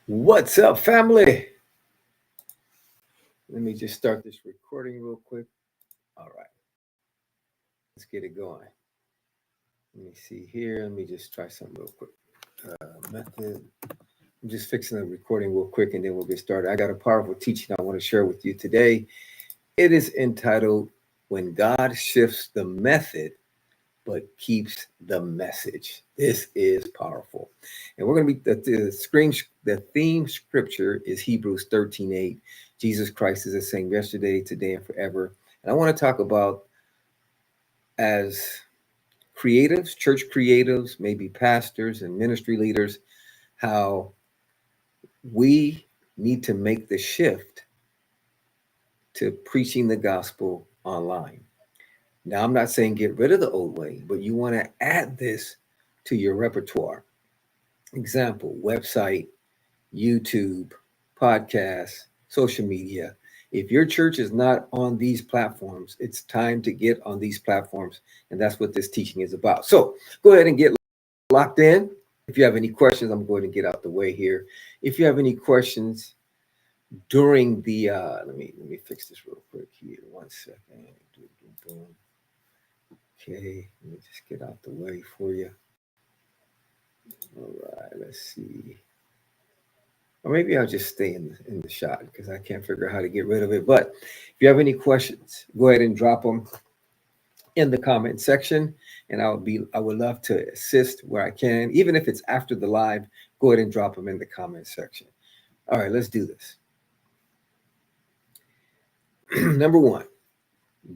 What's up, family? Let me just start this recording real quick. All right, let's get it going. Let me see here. Let me just try something real quick. Method. I'm just fixing the recording real quick and then we'll get started. I got a powerful teaching I want to share with you today. It is entitled When God Shifts the Method but Keeps the Message. This is powerful. And we're going to be the theme scripture is Hebrews 13:8. Jesus Christ is the same yesterday, today, and forever. And I want to talk about as creatives, church creatives, maybe pastors and ministry leaders, how we need to make the shift to preaching the gospel online. Now, I'm not saying get rid of the old way, but you want to add this to your repertoire. Example, website, YouTube, podcasts, social media. If your church is not on these platforms, it's time to get on these platforms. And that's what this teaching is about. So go ahead and get locked in. If you have any questions, I'm going to get out the way here. If you have any questions during the, let me fix this real quick here. 1 second. Okay, let me just get out the way for you. All right, let's see. Or maybe I'll just stay in the shot because I can't figure out how to get rid of it. But if you have any questions, go ahead and drop them in the comment section, and I would love to assist where I can. Even if it's after the live, go ahead and drop them in the comment section. All right, let's do this. Number one,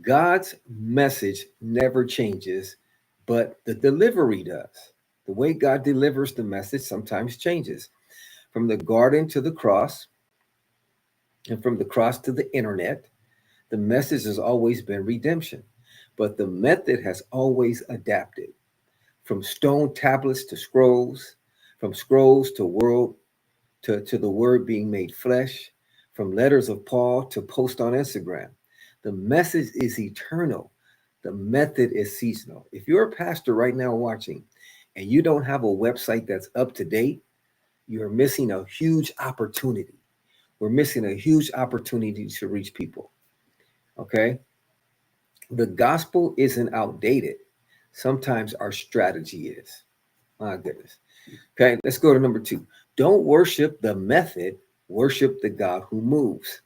God's message never changes, but the delivery does. The way God delivers the message sometimes changes. From the garden to the cross, and from the cross to the internet, the message has always been redemption, but the method has always adapted. From stone tablets to scrolls, from scrolls to the word being made flesh, from letters of Paul to post on Instagram. The message is eternal. The method is seasonal. If you're a pastor right now watching and you don't have a website that's up to date, you're missing a huge opportunity. We're missing a huge opportunity to reach people. Okay? The gospel isn't outdated. Sometimes our strategy is. My goodness. Okay, let's go to number 2. Don't worship the method, worship the God who moves.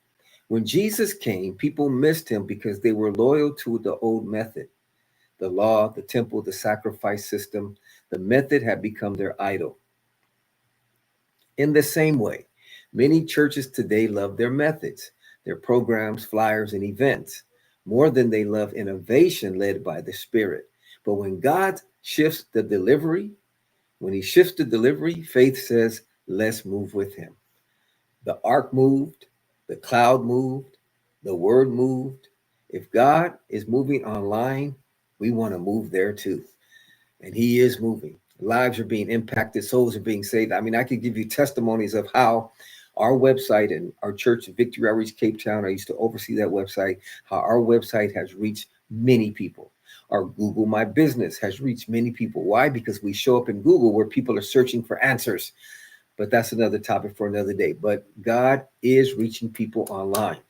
When Jesus came, people missed him because they were loyal to the old method. The law, the temple, the sacrifice system, the method had become their idol. In the same way, many churches today love their methods, their programs, flyers, and events more than they love innovation led by the Spirit. But when God shifts the delivery, faith says, let's move with him. The ark moved, the cloud moved, the word moved. If God is moving online, we want to move there too. And he is moving. Lives are being impacted, souls are being saved. I mean, I could give you testimonies of how our website and our church, Victory Outreach Cape Town, I used to oversee that website, how our website has reached many people. Our Google My Business has reached many people. Why? Because we show up in Google where people are searching for answers. But that's another topic for another day. But God is reaching people online.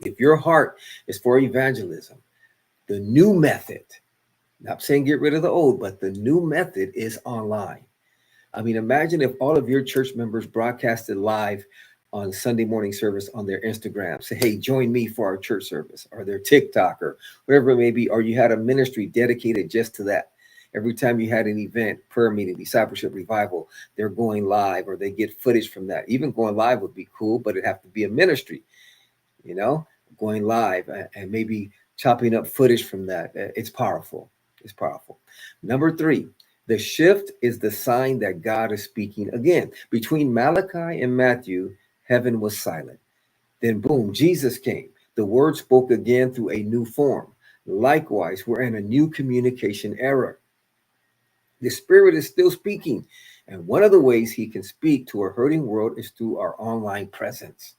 If your heart is for evangelism, the new method, not saying get rid of the old, but the new method is online. I mean, imagine if all of your church members broadcasted live on Sunday morning service on their Instagram. Say, hey, join me for our church service, or their TikTok, or whatever it may be, or you had a ministry dedicated just to that. Every time you had an event, prayer meeting, discipleship, revival, they're going live or they get footage from that. Even going live would be cool, but it'd have to be a ministry, you know, going live and maybe chopping up footage from that. It's powerful. It's powerful. Number 3, the shift is the sign that God is speaking again. Between Malachi and Matthew, heaven was silent. Then boom, Jesus came. The word spoke again through a new form. Likewise, we're in a new communication era. The Spirit is still speaking. And one of the ways he can speak to a hurting world is through our online presence.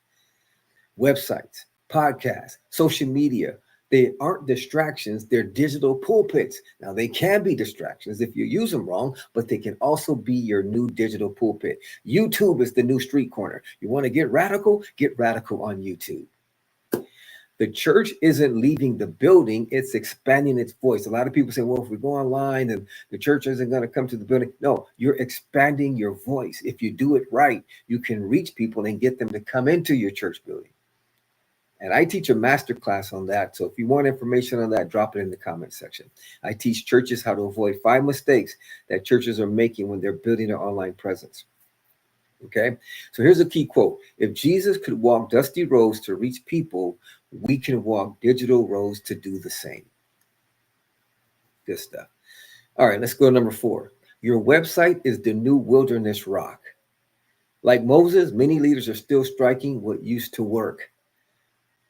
Websites, podcasts, social media, They aren't distractions, they're digital pulpits. Now, they can be distractions if you use them wrong, but they can also be your new digital pulpit. YouTube is the new street corner. You want to get radical on YouTube. The church isn't leaving the building, it's expanding its voice. A lot of people say, well, if we go online and the church isn't going to come to the building. No, you're expanding your voice. If you do it right, you can reach people and get them to come into your church building. And I teach a master class on that. So if you want information on that, drop it in the comment section. I teach churches how to avoid 5 mistakes that churches are making when they're building their online presence. Okay, so here's a key quote. If Jesus could walk dusty roads to reach people, we can walk digital roads to do the same. Good stuff. All right, let's go to number 4. Your website is the new wilderness rock. Like Moses, many leaders are still striking what used to work,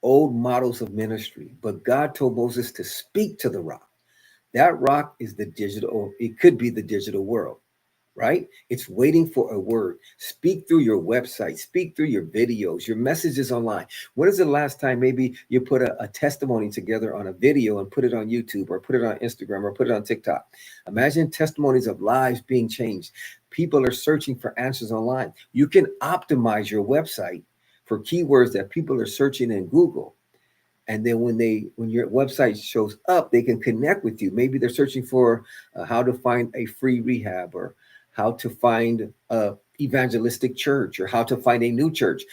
old models of ministry. But God told Moses to speak to the rock. That rock is the digital, it could be the digital world. Right? It's waiting for a word. Speak through your website, speak through your videos, your messages online. When is the last time maybe you put a testimony together on a video and put it on YouTube or put it on Instagram or put it on TikTok? Imagine testimonies of lives being changed. People are searching for answers online. You can optimize your website for keywords that people are searching in Google. And then when your website shows up, they can connect with you. Maybe they're searching for how to find a free rehab, or how to find a evangelistic church, or how to find a new church.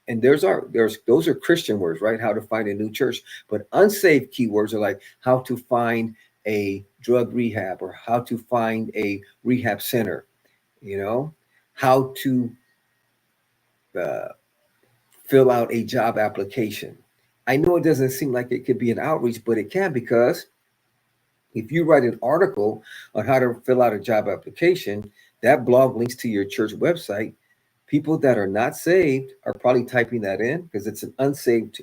And those are Christian words, right? How to find a new church. But unsaved keywords are like how to find a drug rehab, or how to find a rehab center, how to fill out a job application. I know it doesn't seem like it could be an outreach, but it can, because if you write an article on how to fill out a job application, that blog links to your church website. People that are not saved are probably typing that in because it's an unsaved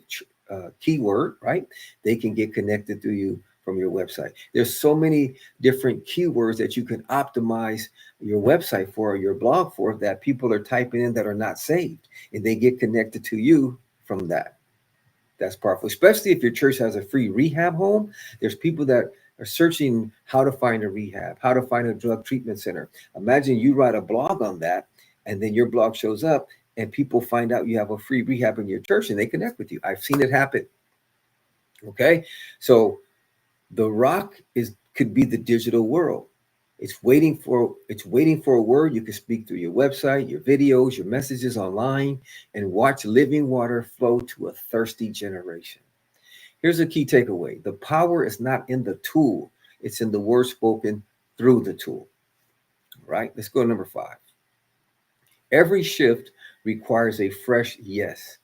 keyword, right? They can get connected to you from your website. There's so many different keywords that you can optimize your website for, or your blog for, that people are typing in that are not saved, and they get connected to you from that. That's powerful, especially if your church has a free rehab home. There's people that are searching how to find a rehab, how to find a drug treatment center. Imagine you write a blog on that, and then your blog shows up and people find out you have a free rehab in your church and they connect with you. I've seen it happen. Okay. So the rock could be the digital world. It's waiting for a word. You can speak through your website, your videos, your messages online, and watch living water flow to a thirsty generation. Here's a key takeaway. The power is not in the tool. It's in the word spoken through the tool. All right, let's go to number 5. Every shift requires a fresh yes.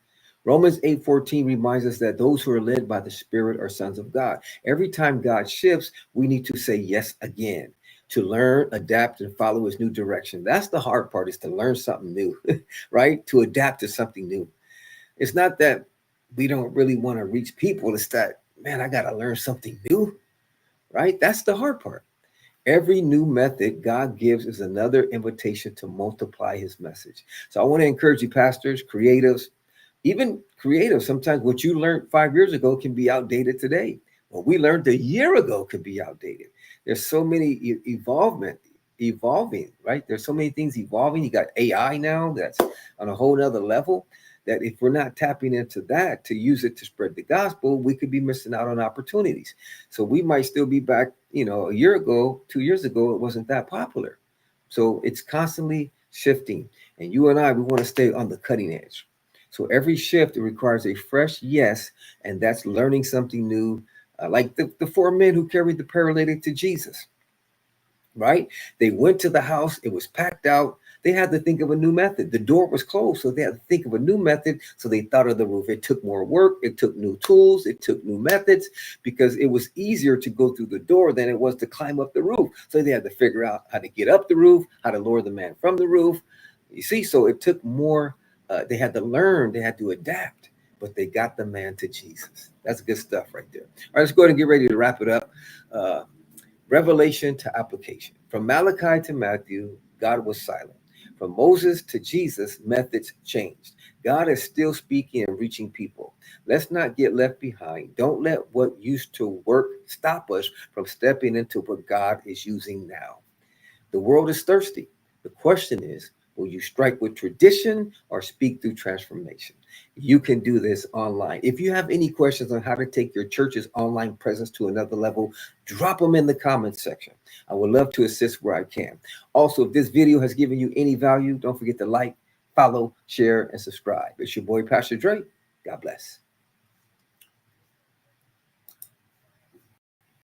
Romans 8:14 reminds us that those who are led by the Spirit are sons of God. Every time God shifts, we need to say yes again, to learn, adapt, and follow his new direction. That's the hard part, is to learn something new, right? To adapt to something new. It's not that we don't really want to reach people. It's that, man, I got to learn something new, right? That's the hard part. Every new method God gives is another invitation to multiply his message. So I want to encourage you, pastors, creatives, even creatives. Sometimes what you learned 5 years ago can be outdated today. What we learned a year ago could be outdated. There's so many evolving, right? There's so many things evolving. You got AI now that's on a whole nother level, that if we're not tapping into that to use it to spread the gospel, we could be missing out on opportunities. So we might still be back, a year ago, 2 years ago, it wasn't that popular. So it's constantly shifting. And you and I, we want to stay on the cutting edge. So every shift, it requires a fresh yes, and that's learning something new. Like the 4 men who carried the paralytic to Jesus, right? They went to the house. It was packed out. They had to think of a new method. The door was closed, so they had to think of a new method. So they thought of the roof. It took more work. It took new tools. It took new methods, because it was easier to go through the door than it was to climb up the roof. So they had to figure out how to get up the roof, how to lower the man from the roof. You see, so it took more. They had to learn. They had to adapt, but they got the man to Jesus. That's good stuff right there. All right, let's go ahead and get ready to wrap it up. Revelation to application. From Malachi to Matthew, God was silent. From Moses to Jesus, methods changed. God is still speaking and reaching people. Let's not get left behind. Don't let what used to work stop us from stepping into what God is using now. The world is thirsty. The question is, will you strike with tradition or speak through transformation? You can do this online. If you have any questions on how to take your church's online presence to another level, drop them in the comments section. I would love to assist where I can. Also, if this video has given you any value, don't forget to like, follow, share, and subscribe. It's your boy, Pastor Dre. God bless.